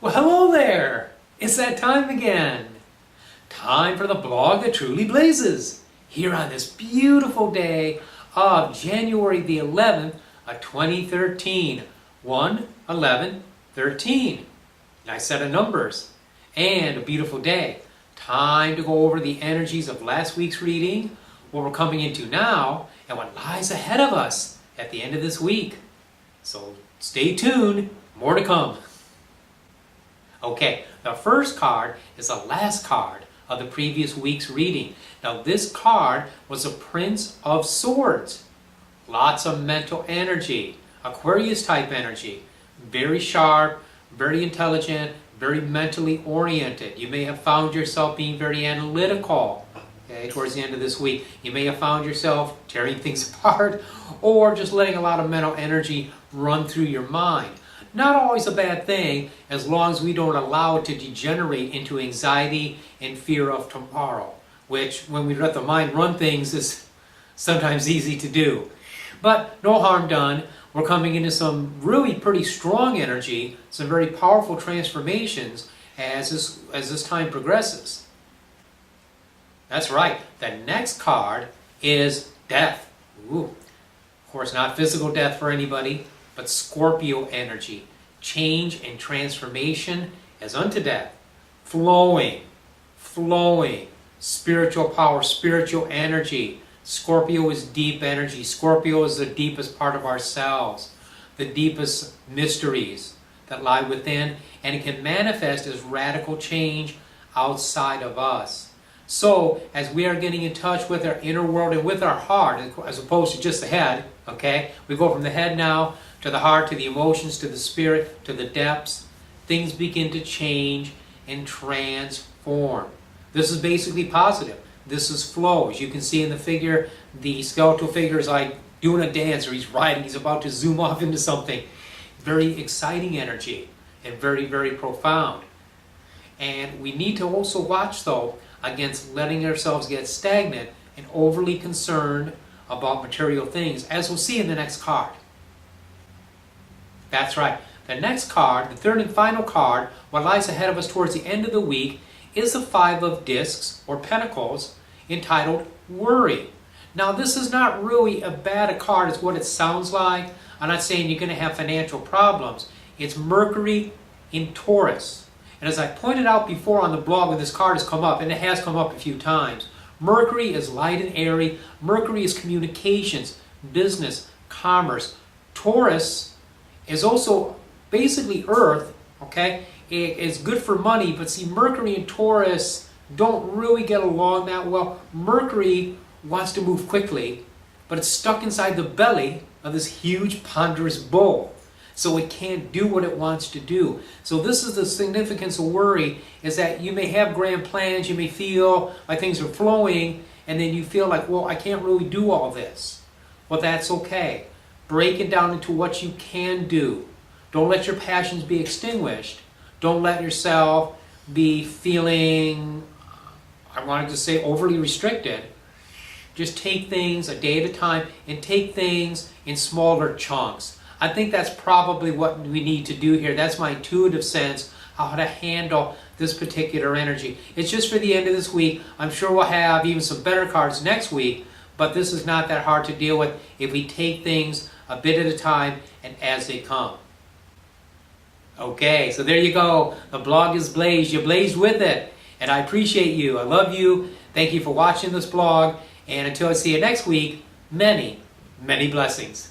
Well, hello there! It's that time again. Time for the blog that truly blazes. Here on this beautiful day of January the 11th of 2013. 1/11/13. Nice set of numbers. And a beautiful day. Time to go over the energies of last week's reading, what we're coming into now, and what lies ahead of us at the end of this week. So stay tuned. More to come. Okay, the first card is the last card of the previous week's reading. Now this card was a Prince of Swords. Lots of mental energy, Aquarius type energy. Very sharp, very intelligent, very mentally oriented. You may have found yourself being very analytical. Okay, towards the end of this week, you may have found yourself tearing things apart or just letting a lot of mental energy run through your mind. Not always a bad thing, as long as we don't allow it to degenerate into anxiety and fear of tomorrow, which, when we let the mind run things, is sometimes easy to do. But no harm done. We're coming into some really pretty strong energy, some very powerful transformations as this time progresses. That's right. The next card is Death. Ooh. Of course, not physical death for anybody, but Scorpio energy, change and transformation as unto death, flowing, spiritual power, spiritual energy. Scorpio is deep energy. Scorpio is the deepest part of ourselves, the deepest mysteries that lie within, and it can manifest as radical change outside of us. So, as we are getting in touch with our inner world and with our heart, as opposed to just the head, okay? We go from the head now to the heart, to the emotions, to the spirit, to the depths. Things begin to change and transform. This is basically positive. This is flow. As you can see in the figure, the skeletal figure is like doing a dance, or he's riding, he's about to zoom off into something. Very exciting energy and very, very profound. And we need to also watch, though, against letting ourselves get stagnant and overly concerned about material things, as we'll see in the next card. That's right. The next card, the third and final card, what lies ahead of us towards the end of the week, is the Five of Discs, or Pentacles, entitled Worry. Now, this is not really a bad a card as what it sounds like. I'm not saying you're going to have financial problems. It's Mercury in Taurus. And as I pointed out before on the blog when this card has come up, and it has come up a few times, Mercury is light and airy. Mercury is communications, business, commerce. Taurus is also basically Earth, okay? It's good for money, but see, Mercury and Taurus don't really get along that well. Mercury wants to move quickly, but it's stuck inside the belly of this huge, ponderous bowl. So it can't do what it wants to do. So this is the significance of worry, is that you may have grand plans, you may feel like things are flowing, and then you feel like, well, I can't really do all this. Well, that's okay. Break it down into what you can do. Don't let your passions be extinguished. Don't let yourself be feeling, I wanted to say, overly restricted. Just take things a day at a time and take things in smaller chunks. I think that's probably what we need to do here. That's my intuitive sense how to handle this particular energy. It's just for the end of this week. I'm sure we'll have even some better cards next week, but this is not that hard to deal with if we take things a bit at a time and as they come. Okay, so there you go. The blog is blazed. You blazed with it. And I appreciate you. I love you. Thank you for watching this blog. And until I see you next week, many, many blessings.